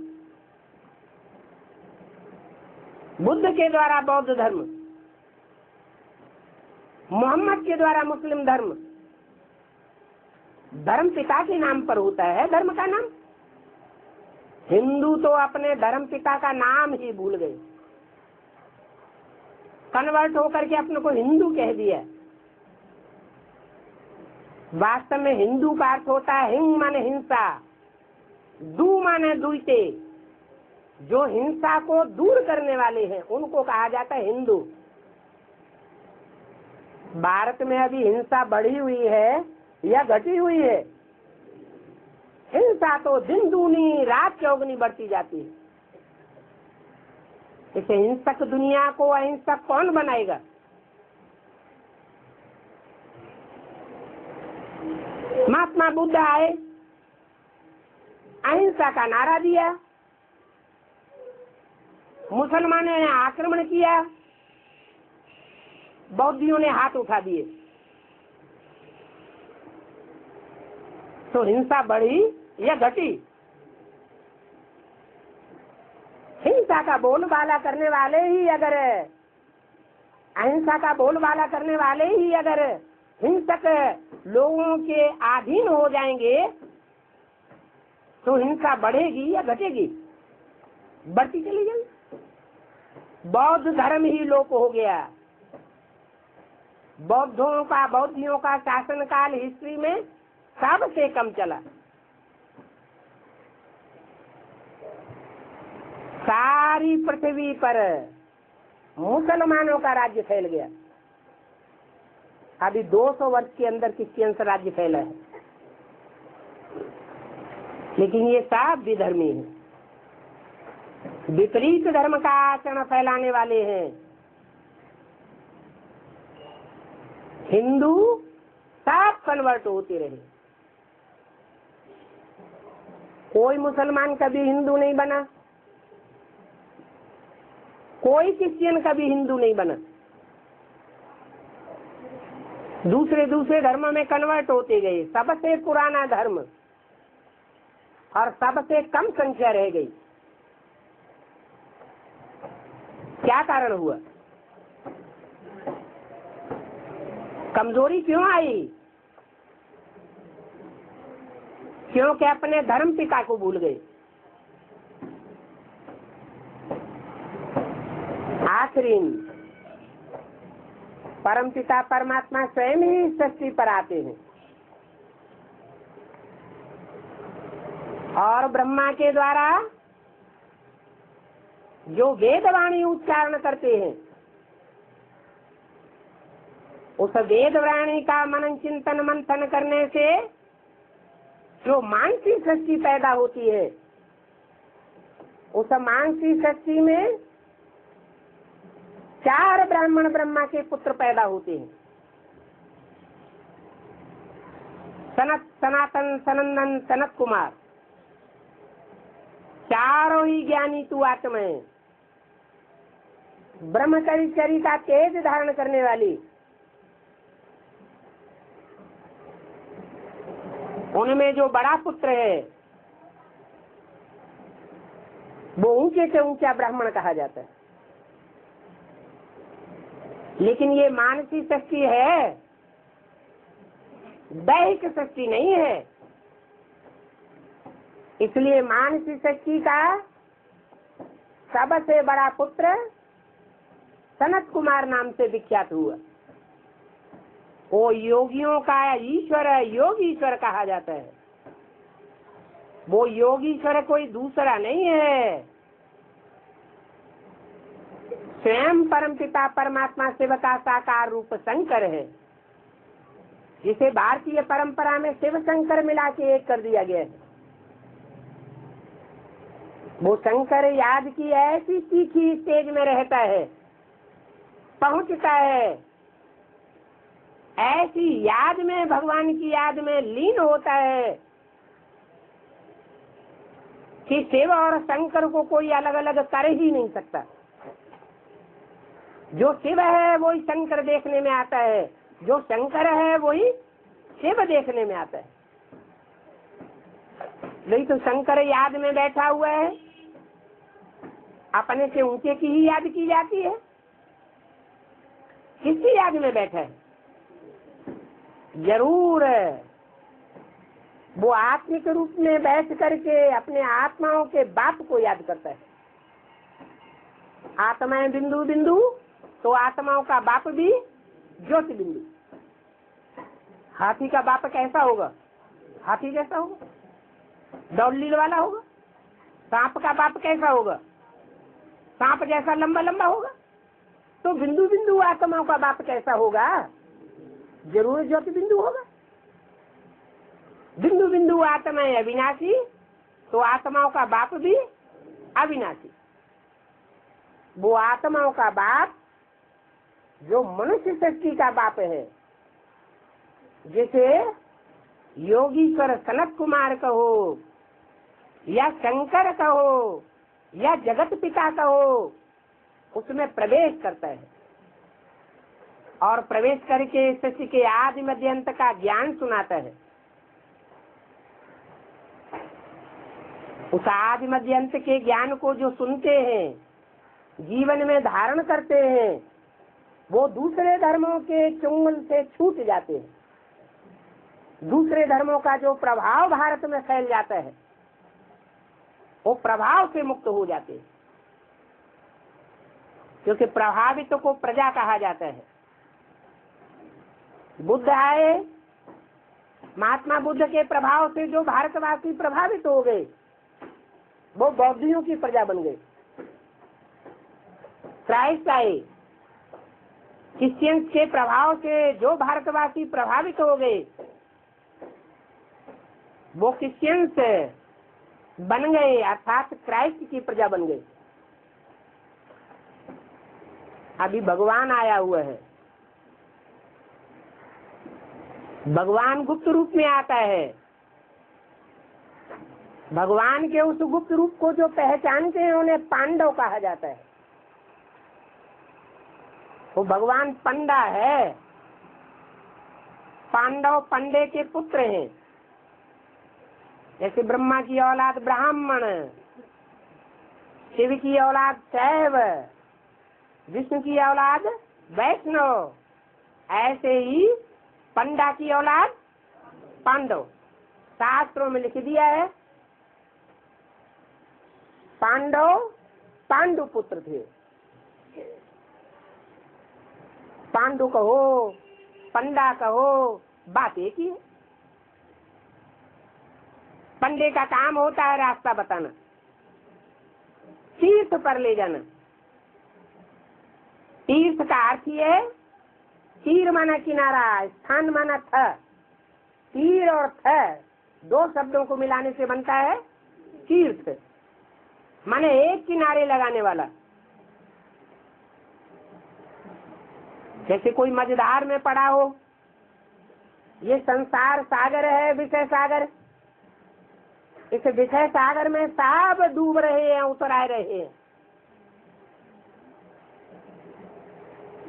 बुद्ध के द्वारा बौद्ध धर्म, मोहम्मद के द्वारा मुस्लिम धर्म। धर्म पिता के नाम पर होता है धर्म का नाम। हिंदू तो अपने धर्म पिता का नाम ही भूल गए, कन्वर्ट होकर के अपने को हिंदू कह दिया। वास्तव में हिंदू का अर्थ होता है हिंग माने हिंसा, दू माने दुईते। जो हिंसा को दूर करने वाले हैं उनको कहा जाता है हिंदू। भारत में अभी हिंसा बढ़ी हुई है या घटी हुई है? हिंसा तो दिन दूनी रात चौगनी बढ़ती जाती है। इस हिंसक दुनिया को अहिंसक कौन बनाएगा? महात्मा बुद्ध आए, अहिंसा का नारा दिया, मुसलमानों ने आक्रमण किया, बौद्धियों ने हाथ उठा दिए। तो हिंसा बढ़ी या घटी? हिंसा का बोलबाला करने वाले ही अगर, अहिंसा का बोलबाला करने वाले ही अगर हिंसक लोगों के अधीन हो जाएंगे तो हिंसा बढ़ेगी या घटेगी? बढ़ती चली गई। बौद्ध धर्म ही लोप हो गया। बौद्धियों का शासनकाल हिस्ट्री में सबसे कम चला। सारी पृथ्वी पर मुसलमानों का राज्य फैल गया। अभी 200 वर्ष के अंदर क्रिश्चियन राज्य फैला है, लेकिन ये सब विधर्मी है, विपरीत धर्म का आचरण फैलाने वाले हैं। हिंदू सब कन्वर्ट होते रहे, कोई मुसलमान कभी हिंदू नहीं बना, कोई क्रिश्चियन कभी हिंदू नहीं बना। दूसरे धर्म में कन्वर्ट होते गए। सबसे पुराना धर्म और सबसे कम संख्या रह गई। क्या कारण हुआ? कमजोरी क्यों आई? क्योंकि अपने धर्म पिता को भूल गए। आखिरी परम पिता परमात्मा स्वयं ही सृष्टि पर आते हैं और ब्रह्मा के द्वारा जो वेदवाणी उच्चारण करते हैं, उस वेदवाणी का मनन चिंतन मंथन करने से जो मानसिक सृष्टि पैदा होती है, उस मानसिक सृष्टि में 4 ब्राह्मण ब्रह्मा के पुत्र पैदा होते हैं। सनत, सनातन, सनंदन, सनत कुमार, चारों ही ज्ञानी तू आत्मा है। ब्रह्मचर्य का तेज धारण करने वाली, उनमें जो बड़ा पुत्र है वो ऊंचे से ऊंचा ब्राह्मण कहा जाता है। लेकिन ये मानसिक शक्ति है, दैहिक शक्ति नहीं है। इसलिए मानसिक शक्ति का सबसे बड़ा पुत्र सनत कुमार नाम से विख्यात हुआ। वो योगियों का ईश्वर है, योग ईश्वर कहा जाता है। वो योगीश्वर कोई दूसरा नहीं है, स्वयं परमपिता परमात्मा शिव का साकार रूप शंकर है, जिसे भारतीय परंपरा में शिव शंकर मिला के एक कर दिया गया है। वो शंकर याद की ऐसी तीखी स्टेज में रहता है, पहुंचता है, ऐसी याद में, भगवान की याद में लीन होता है कि शिव और शंकर को कोई अलग अलग कर ही नहीं सकता। जो शिव है वही शंकर देखने में आता है, जो शंकर है वही शिव देखने में आता है। नहीं तो शंकर याद में बैठा हुआ है, अपने से ऊंचे की ही याद की जाती है। किसकी याद में बैठा है? जरूर वो आत्मिक रूप में बैठ करके अपने आत्माओं के बाप को याद करता है। आत्माएं बिंदु बिंदु, तो आत्माओं का बाप भी ज्योति बिंदु। हाथी का बाप कैसा होगा? हाथी जैसा होगा, दौड़लील वाला होगा। सांप का बाप कैसा होगा? सांप जैसा लंबा लंबा होगा। तो बिंदु बिंदु आत्माओं का बाप कैसा होगा? जरूर ज्योति बिंदु होगा। बिंदु बिंदु आत्माएं अविनाशी, तो आत्माओं का बाप भी अविनाशी। वो आत्माओं का बाप जो मनुष्य सृष्टि का बाप है, जिसे योगीश्वर सनत कुमार कहो या शंकर कहो या जगत पिता कहो, उसमें प्रवेश करता है और प्रवेश करके सृष्टि के आदि मध्य अंत का ज्ञान सुनाता है। उस आदि मध्य अंत के ज्ञान को जो सुनते हैं, जीवन में धारण करते हैं, वो दूसरे धर्मों के चुंगल से छूट जाते हैं। दूसरे धर्मों का जो प्रभाव भारत में फैल जाता है, वो प्रभाव से मुक्त हो जाते हैं। क्योंकि प्रभावित को प्रजा कहा जाता है। बुद्ध आए, महात्मा बुद्ध के प्रभाव से जो भारतवासी प्रभावित हो गए वो बौद्धियों की प्रजा बन गए। क्राइस्ट आए, क्रिश्चियंस के प्रभाव से जो भारतवासी प्रभावित हो गए वो क्रिश्चियंस बन गए, अर्थात क्राइस्ट की प्रजा बन गए। अभी भगवान आया हुआ है, भगवान गुप्त रूप में आता है। भगवान के उस गुप्त रूप को जो पहचानते हैं उन्हें पांडव कहा जाता है। वो भगवान पंडा है। पांडव पंडे के पुत्र हैं। जैसे ब्रह्मा की औलाद ब्राह्मण, शिव की औलाद शैव, विष्णु की औलाद वैष्णव, ऐसे ही पंडा की औलाद पांडव। शास्त्रों में लिख दिया है पांडव पांडु पुत्र थे। पांडु कहो पंडा कहो बात एक ही है। पंडे का काम होता है रास्ता बताना, तीर्थ पर ले जाना। तीर्थ का अर्थ है, तीर माना किनारा, स्थान माना थ। तीर और थ दो शब्दों को मिलाने से बनता है तीर्थ, माने एक किनारे लगाने वाला। जैसे कोई मझधार में पड़ा हो, ये संसार सागर है, विषय सागर। इस विषय सागर में सब डूब रहे हैं, उतर आ रहे हैं।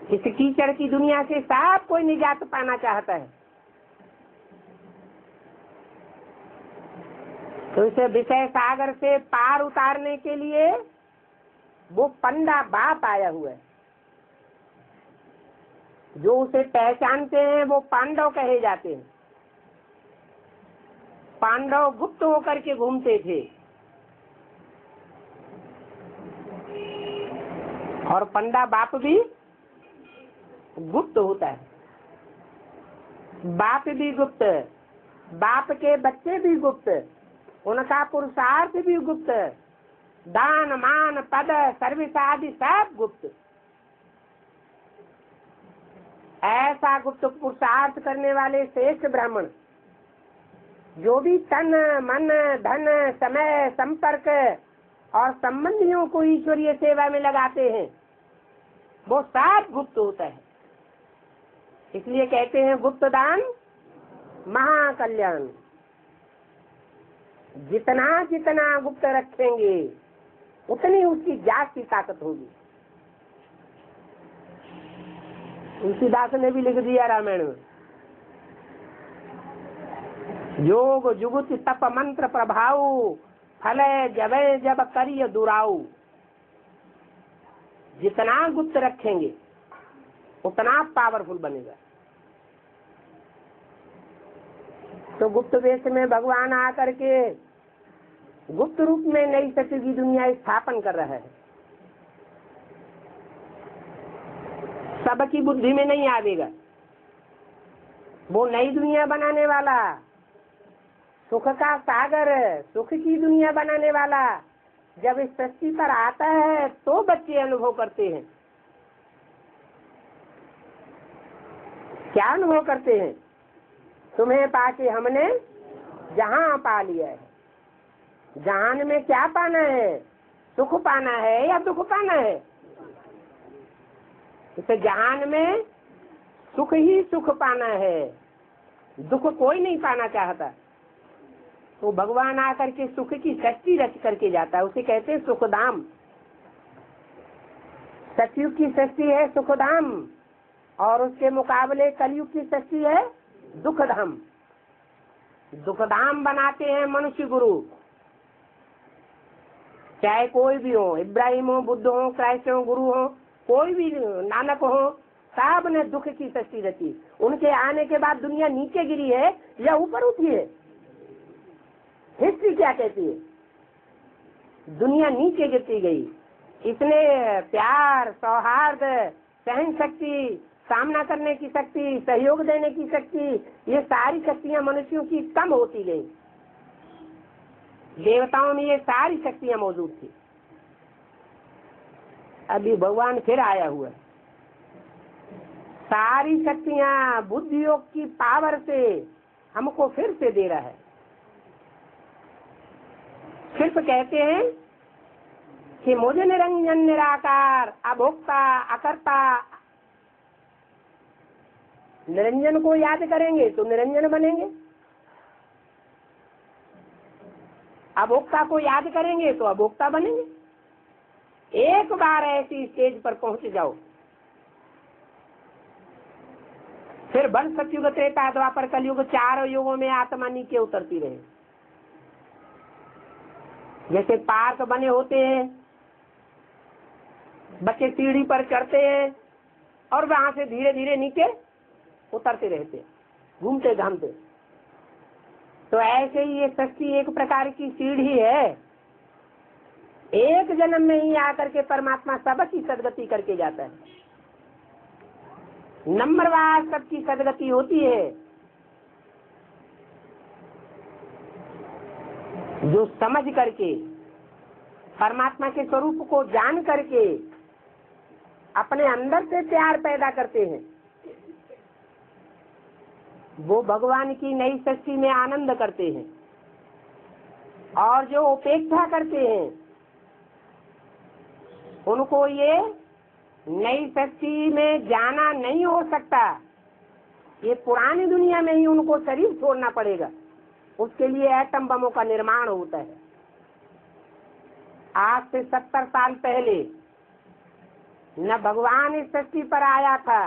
इस कीचड़ की दुनिया से सब कोई निजात पाना चाहता है। तो इस विषय सागर से पार उतारने के लिए वो पंडा बाप आया हुआ है। जो उसे पहचानते हैं वो पांडव कहे जाते हैं। पांडव गुप्त होकर के घूमते थे और पंडा बाप भी गुप्त होता है। बाप भी गुप्त, बाप के बच्चे भी गुप्त, उनका पुरुषार्थ भी गुप्त, दान मान पद सर्विस आदि सब गुप्त। ऐसा गुप्त पुरुषार्थ करने वाले श्रेष्ठ ब्राह्मण जो भी तन मन धन समय संपर्क और संबंधियों को ईश्वरीय सेवा में लगाते हैं वो सब गुप्त होता है। इसलिए कहते हैं गुप्त दान महाकल्याण। जितना जितना गुप्त रखेंगे उतनी उसकी जाति ताकत होगी। तुलसीदास ने भी लिख दिया रामायण में, योग जुगुत तप मंत्र प्रभाव फले जबे जब करिय दुराऊ। जितना गुप्त रखेंगे उतना पावरफुल बनेगा। तो गुप्त वेश में भगवान आकर के गुप्त रूप में नई सत्य की दुनिया स्थापन कर रहा है। सबकी बुद्धि में नहीं आवेगा। वो नई दुनिया बनाने वाला, सुख का सागर, सुख की दुनिया बनाने वाला जब इस सृष्टि पर आता है तो बच्चे अनुभव करते हैं। क्या अनुभव करते हैं? तुम्हें पाके हमने जहां पा लिया है। जहान में क्या पाना है? सुख पाना है या दुख पाना है? इसे जहान में सुख ही सुख पाना है, दुख कोई नहीं पाना चाहता। तो भगवान आकर के सुख की सृष्टि रच करके जाता है, उसे कहते हैं सुखधाम। सतयुग की सृष्टि है सुखधाम और उसके मुकाबले कलयुग की सृष्टि है दुखधाम। दुखधाम बनाते हैं मनुष्य गुरु, चाहे कोई भी हो, इब्राहिम हो, बुद्ध हो, क्राइस्ट हो, गुरु हो, कोई भी नानक हो, सब ने दुख की सृष्टि रची। उनके आने के बाद दुनिया नीचे गिरी है या ऊपर उठी है? हिस्ट्री क्या कहती है? दुनिया नीचे गिरती गई। इसने प्यार, सौहार्द, सहन शक्ति, सामना करने की शक्ति, सहयोग देने की शक्ति, ये सारी शक्तियां मनुष्यों की कम होती गई। देवताओं में ये सारी शक्तियां मौजूद थी। अभी भगवान फिर आया हुआ है, सारी शक्तियां बुद्धि योग की पावर से हमको फिर से दे रहा है। सिर्फ कहते हैं कि मुझे निरंजन निराकार अभोक्ता अकर्ता, निरंजन को याद करेंगे तो निरंजन बनेंगे, अभोक्ता को याद करेंगे तो अभोक्ता बनेंगे। एक बार ऐसी स्टेज पर पहुंच जाओ, फिर वन सतयुग त्रेता द्वापर कलयुग चारों युगों में आत्मा नीचे उतरती रहे। जैसे पार्क बने होते हैं, बच्चे सीढ़ी पर चढ़ते हैं और वहां से धीरे धीरे नीचे उतरते रहते, घूमते घामते। तो ऐसे ही ये सृष्टि एक प्रकार की सीढ़ी है। एक जन्म में ही आकर के परमात्मा सबकी सदगति करके जाता है। नंबरवार सबकी सदगति होती है। जो समझ करके परमात्मा के स्वरूप को जान करके अपने अंदर से प्यार पैदा करते हैं, वो भगवान की नई सृष्टि में आनंद करते हैं। और जो उपेक्षा करते हैं उनको ये नई सृष्टि में जाना नहीं हो सकता। ये पुरानी दुनिया में ही उनको शरीर छोड़ना पड़ेगा। उसके लिए एटम बमों का निर्माण होता है। आज से 70 साल पहले न भगवान इस सृष्टि पर आया था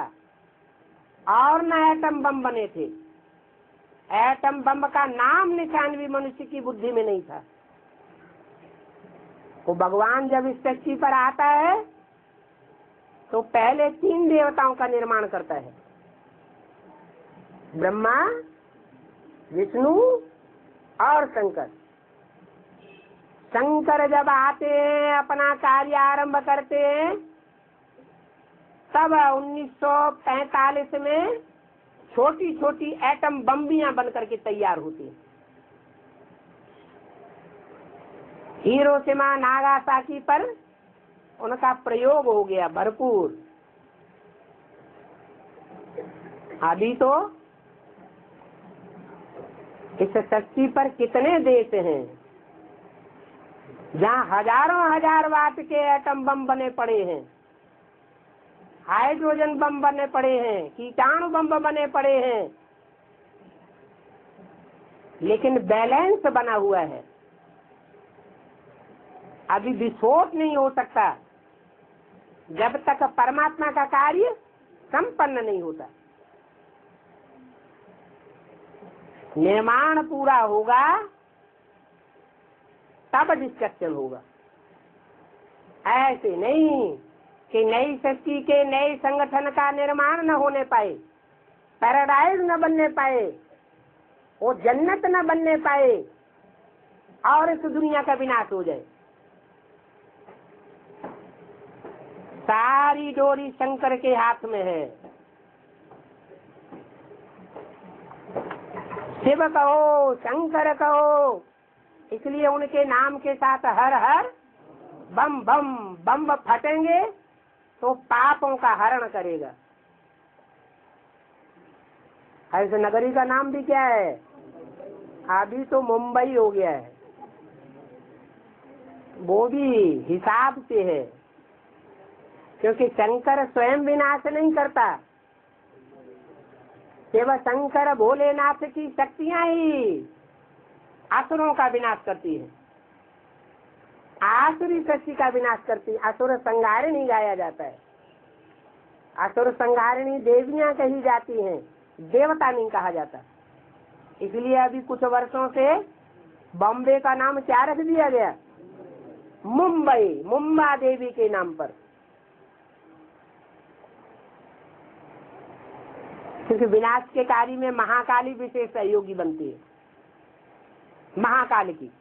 और न एटम बम बने थे। एटम बम का नाम निशान भी मनुष्य की बुद्धि में नहीं था। तो भगवान जब इस सृष्टि पर आता है तो पहले 3 देवताओं का निर्माण करता है, ब्रह्मा, विष्णु और शंकर। शंकर जब आते हैं, अपना कार्य आरंभ करते हैं, तब 1945 में छोटी छोटी एटम बम्बियां बनकर के तैयार होती हैं। हिरोशिमा नागासाकी पर उनका प्रयोग हो गया भरपूर। अभी तो इस सृष्टि पर कितने देश हैं जहाँ हजारों हजार वाट के एटम बम बने पड़े हैं, हाइड्रोजन बम बने पड़े हैं, कीटाणु बम बने पड़े हैं, लेकिन बैलेंस बना हुआ है। अभी विस्फोट नहीं हो सकता जब तक परमात्मा का कार्य संपन्न नहीं होता। निर्माण पूरा होगा तब डिस्ट्रक्शन होगा। ऐसे नहीं कि नई सृष्टि के नए संगठन का निर्माण न होने पाए, पैराडाइज न बनने पाए, वो जन्नत न बनने पाए और इस दुनिया का विनाश हो जाए। सारी डोरी शंकर के हाथ में है। शिव कहो, शंकर कहो, इसलिए उनके नाम के साथ हर हर बम बम बम फटेंगे तो पापों का हरण करेगा। ऐसे नगरी का नाम भी क्या है? अभी तो मुंबई हो गया है। वो भी हिसाब से है, क्योंकि शंकर स्वयं विनाश नहीं करता। केवल शंकर भोलेनाथ की शक्तियां ही असुरों का विनाश करती है, आसुरी शक्ति का विनाश करती है। असुर संहारिणी गाया जाता है। असुर संहारिणी देवियां कही जाती हैं, देवता नहीं कहा जाता। इसलिए अभी कुछ वर्षों से बॉम्बे का नाम क्या रख दिया गया? मुंबई, मुंबा देवी के नाम पर। क्योंकि विनाश के कार्य में महाकाली विशेष सहयोगी बनती है। महाकाल की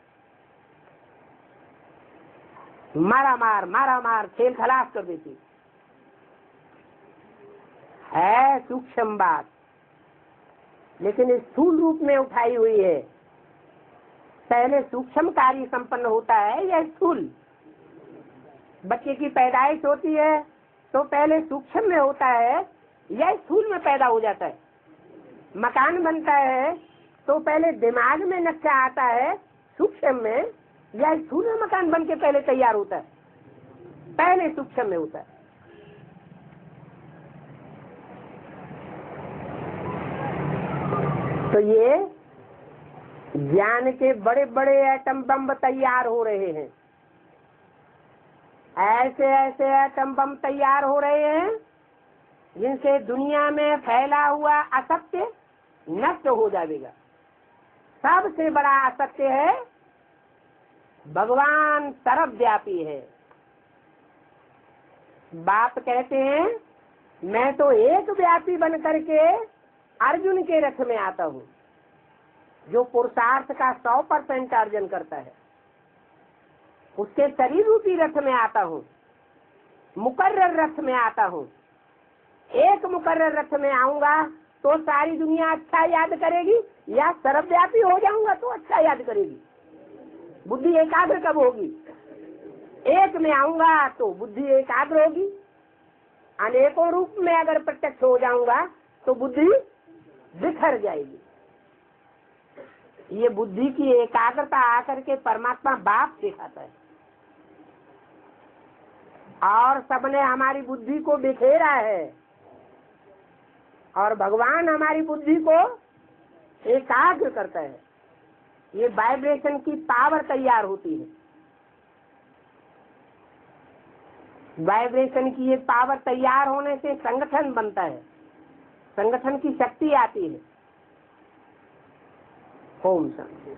मारा मार खेल खलास कर देती है। सूक्ष्म बात, लेकिन स्थूल रूप में उठाई हुई है। पहले सूक्ष्म कार्य संपन्न होता है या स्थूल? बच्चे की पैदाइश होती है तो पहले सूक्ष्म में होता है या स्थूल में पैदा हो जाता है? मकान बनता है तो पहले दिमाग में नक्शा आता है सूक्ष्म में, या स्थूल में मकान बन के पहले तैयार होता है? पहले सूक्ष्म में होता है। तो ये ज्ञान के बड़े बड़े एटम बम तैयार हो रहे हैं। ऐसे ऐसे एटम बम तैयार हो रहे हैं जिनसे दुनिया में फैला हुआ असत्य नष्ट हो जाएगा। सबसे बड़ा असत्य है भगवान सर्वव्यापी है। बाप कहते हैं मैं तो एक व्यापी बन करके अर्जुन के रथ में आता हूँ, जो पुरुषार्थ का 100% अर्जन करता है, उसके शरीर रूपी रथ में आता हूँ, मुकर्रर रथ में आता हूँ। एक मुकर्रर रथ में आऊंगा तो सारी दुनिया अच्छा याद करेगी, या सर्वव्यापी हो जाऊंगा तो अच्छा याद करेगी? बुद्धि एकाग्र कब होगी? एक में आऊंगा तो बुद्धि एकाग्र होगी। अनेकों रूप में अगर प्रत्यक्ष हो जाऊंगा तो बुद्धि बिखर जाएगी। ये बुद्धि की एकाग्रता आकर के परमात्मा बाप सिखाता है, और सबने हमारी बुद्धि को बिखेरा है, और भगवान हमारी बुद्धि को एकाग्र करता है। ये वाइब्रेशन की पावर तैयार होती है। वाइब्रेशन की ये पावर तैयार होने से संगठन बनता है, संगठन की शक्ति आती है। ओम शांति।